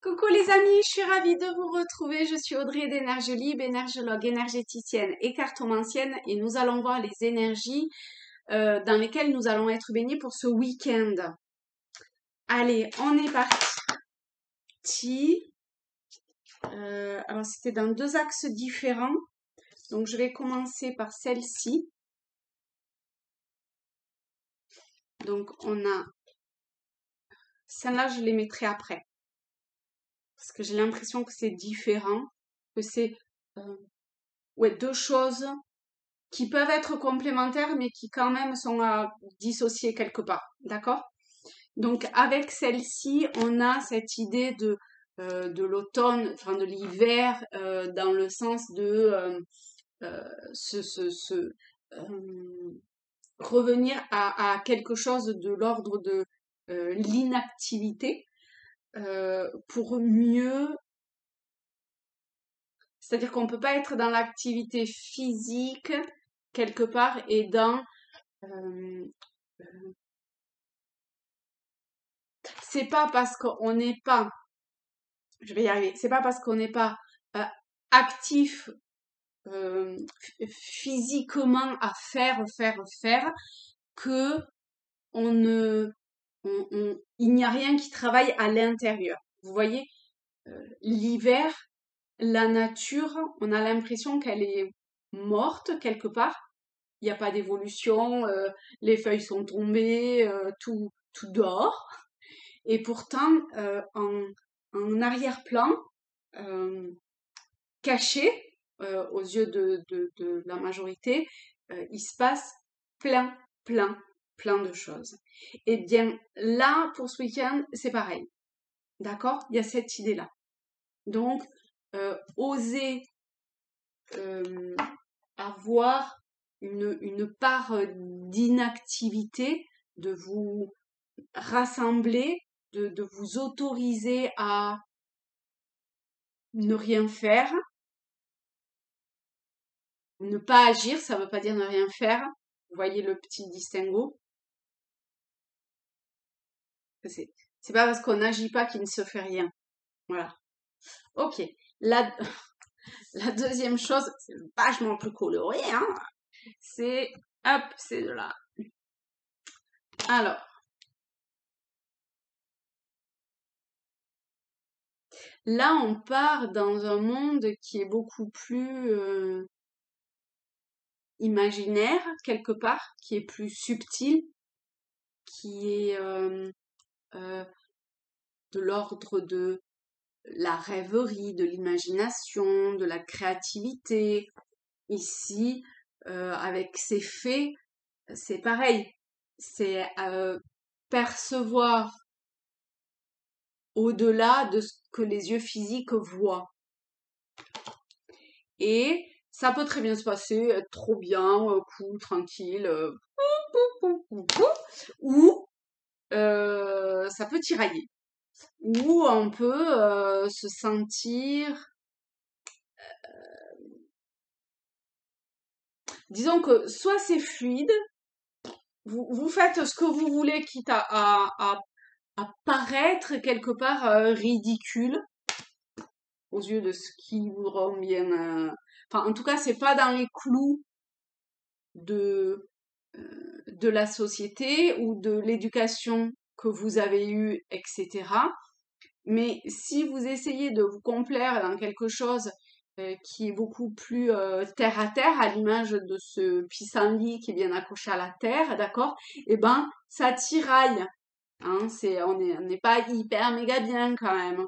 Coucou les amis, je suis ravie de vous retrouver. Je suis Audrey d'Énergie Libre, énergologue énergéticienne et cartomancienne, et nous allons voir les énergies dans lesquelles nous allons être baignés pour ce week-end. Allez, on est parti. Alors c'était dans deux axes différents, donc je vais commencer par celle-ci. Donc on a celle-là, je les mettrai après, parce que j'ai l'impression que c'est différent, que c'est deux choses qui peuvent être complémentaires, mais qui quand même sont à dissocier quelque part, d'accord? Donc avec celle-ci, on a cette idée de l'automne, enfin de l'hiver, dans le sens de revenir à quelque chose de l'ordre de l'inactivité pour mieux. C'est-à-dire qu'on peut pas être dans l'activité physique quelque part et dans c'est pas parce qu'on n'est pas, je vais y arriver, c'est pas parce qu'on n'est pas actif physiquement à faire que on ne, il n'y a rien qui travaille à l'intérieur. Vous voyez, l'hiver, la nature, on a l'impression qu'elle est morte quelque part. Il n'y a pas d'évolution, les feuilles sont tombées, tout dehors. Et pourtant, en arrière-plan, caché aux yeux de la majorité, il se passe plein, plein de choses. Et bien là, pour ce week-end, c'est pareil. D'accord? Il y a cette idée-là. Donc, oser avoir une part d'inactivité, de vous rassembler, de vous autoriser à ne rien faire. Ne pas agir, ça veut pas dire ne rien faire. Vous voyez le petit distinguo? C'est pas parce qu'on n'agit pas qu'il ne se fait rien. Voilà. Ok. La, la deuxième chose, c'est vachement plus coloré, hein. C'est, hop, c'est de là. Alors. Là, on part dans un monde qui est beaucoup plus imaginaire, quelque part, qui est plus subtil, qui est de l'ordre de la rêverie, de l'imagination, de la créativité. Ici, avec ces faits, c'est pareil. C'est percevoir au-delà de ce que les yeux physiques voient. Et ça peut très bien se passer, être trop bien, cool, tranquille, ou ça peut tirailler. Ou on peut se sentir. Disons que soit c'est fluide, vous faites ce que vous voulez, quitte à paraître quelque part ridicule aux yeux de ce qui voudront bien. Enfin, en tout cas, c'est pas dans les clous de la société ou de l'éducation que vous avez eue, etc. Mais si vous essayez de vous complaire dans quelque chose qui est beaucoup plus terre à l'image de ce pissenlit qui est bien accroché à la terre, d'accord? Eh ben, ça tiraille. Hein, on n'est pas hyper méga bien quand même.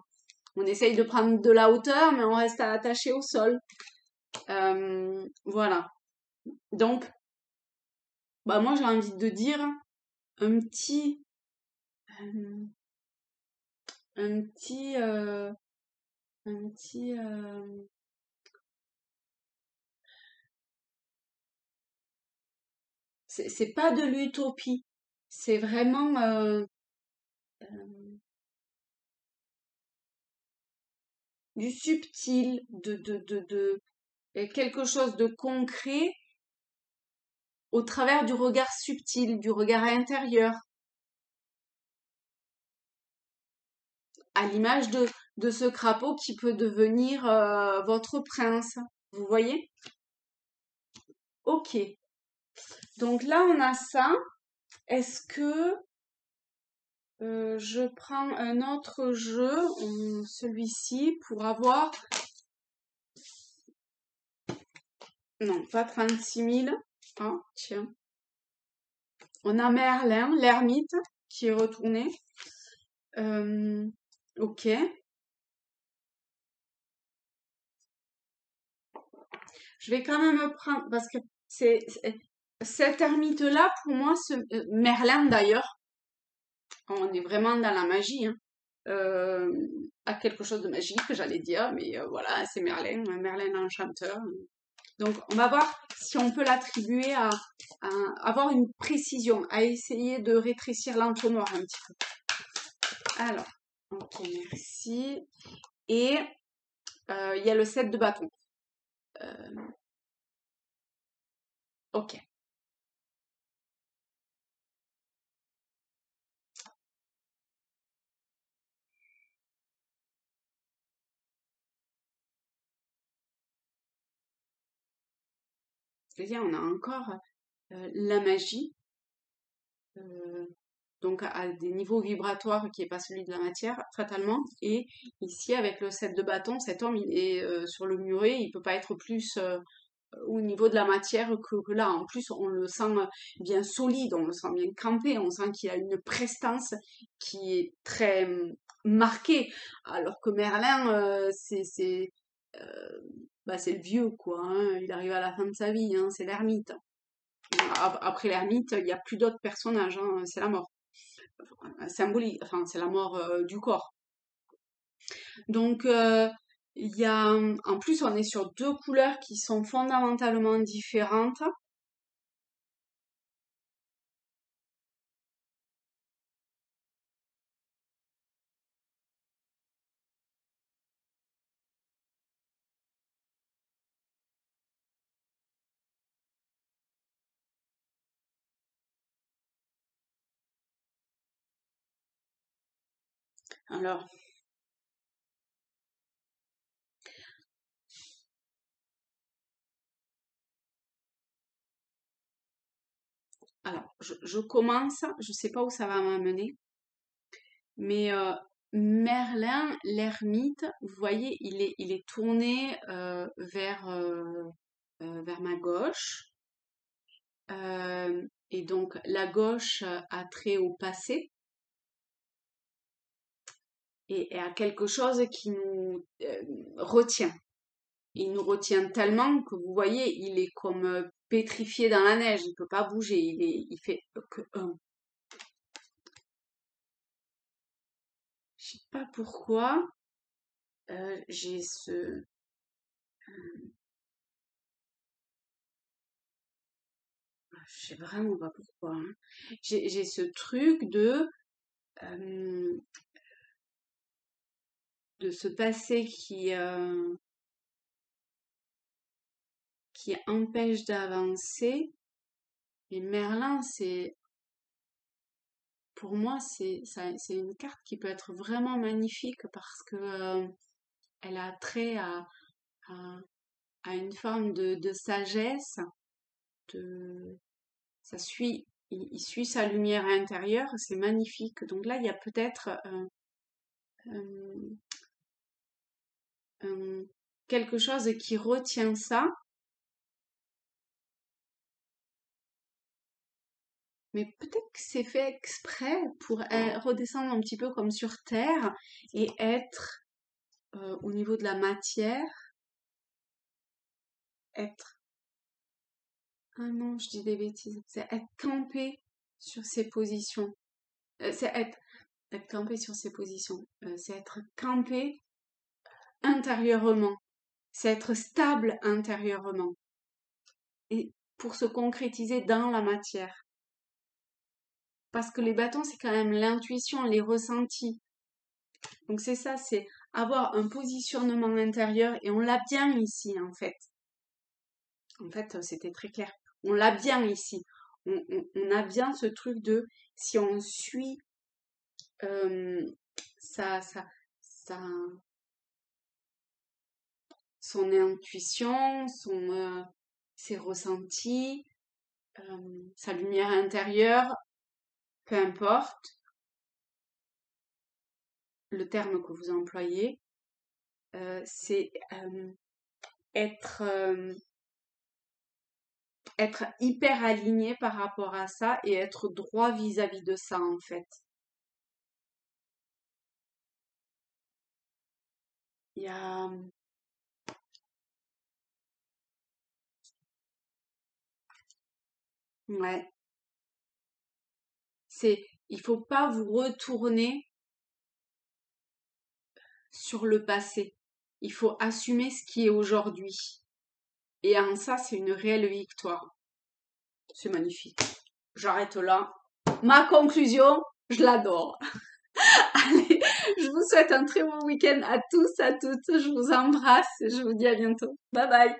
On essaye de prendre de la hauteur, mais on reste attaché au sol. Voilà. Donc, bah moi j'ai envie de dire un petit, euh, un petit, un petit. C'est pas de l'utopie, c'est vraiment du subtil, de quelque chose de concret au travers du regard subtil, du regard intérieur. à l'image de ce crapaud qui peut devenir votre prince. Vous voyez? Ok. Donc là, on a ça. Est-ce que je prends un autre jeu, celui-ci, pour avoir... Non, pas 36 000. Ah, tiens. On a Merlin, l'ermite, qui est retourné. Ok. Je vais quand même prendre, parce que cet ermite-là, pour moi, Merlin d'ailleurs, on est vraiment dans la magie, hein. À quelque chose de magique, j'allais dire, mais voilà, c'est Merlin, Merlin l'enchanteur. Donc, on va voir si on peut l'attribuer à avoir une précision, à essayer de rétrécir l'entonnoir un petit peu. Alors, ok, merci. Et il y a le 7 de bâton. Ok. C'est-à-dire, on a encore la magie, euh, donc à des niveaux vibratoires qui n'est pas celui de la matière, fatalement. Et ici, avec le 7 de bâton, cet homme, il est sur le muret, il peut pas être plus au niveau de la matière que là. En plus, on le sent bien solide, on le sent bien campé, on sent qu'il a une prestance qui est très marquée. Alors que Merlin, c'est le vieux, quoi, hein. Il arrive à la fin de sa vie, hein, c'est l'ermite. Après l'ermite, il n'y a plus d'autres personnages, hein, c'est la mort. Symbolique, enfin, c'est la mort du corps. Donc, il y a, en plus, on est sur deux couleurs qui sont fondamentalement différentes. Alors, je commence, je sais pas où ça va m'amener, mais Merlin, l'ermite, vous voyez, il est tourné vers ma gauche. Et donc, la gauche a trait au passé et à quelque chose qui nous retient. Il nous retient tellement que vous voyez, il est comme pétrifié dans la neige, il peut pas bouger, il fait que un. Je sais pas pourquoi j'ai je sais vraiment pas pourquoi, hein. J'ai ce truc euh, de ce passé qui empêche d'avancer. Et Merlin, pour moi, c'est une carte qui peut être vraiment magnifique parce que elle a trait à, à une forme de sagesse, de, il suit sa lumière intérieure, c'est magnifique. Donc là, il y a peut-être euh, quelque chose qui retient ça, mais peut-être que c'est fait exprès pour redescendre un petit peu comme sur Terre et être au niveau de la matière, être... Ah non, je dis des bêtises. C'est être campé sur ses positions. C'est être campé sur ses positions. C'est être campé intérieurement. C'est être stable intérieurement. Et pour se concrétiser dans la matière. Parce que les bâtons, c'est quand même l'intuition, les ressentis. Donc c'est ça, c'est avoir un positionnement intérieur et on l'a bien ici en fait. En fait, c'était très clair. On l'a bien ici. On a bien ce truc de si on suit euh, sa, son intuition, ses ressentis, sa lumière intérieure, peu importe le terme que vous employez, c'est être hyper aligné par rapport à ça et être droit vis-à-vis de ça en fait. Il y a ouais, il faut pas vous retourner sur le passé. Il faut assumer ce qui est aujourd'hui. Et en ça, c'est une réelle victoire. C'est magnifique. J'arrête là. Ma conclusion, je l'adore. Allez, je vous souhaite un très bon week-end à tous, à toutes. Je vous embrasse et je vous dis à bientôt. Bye bye.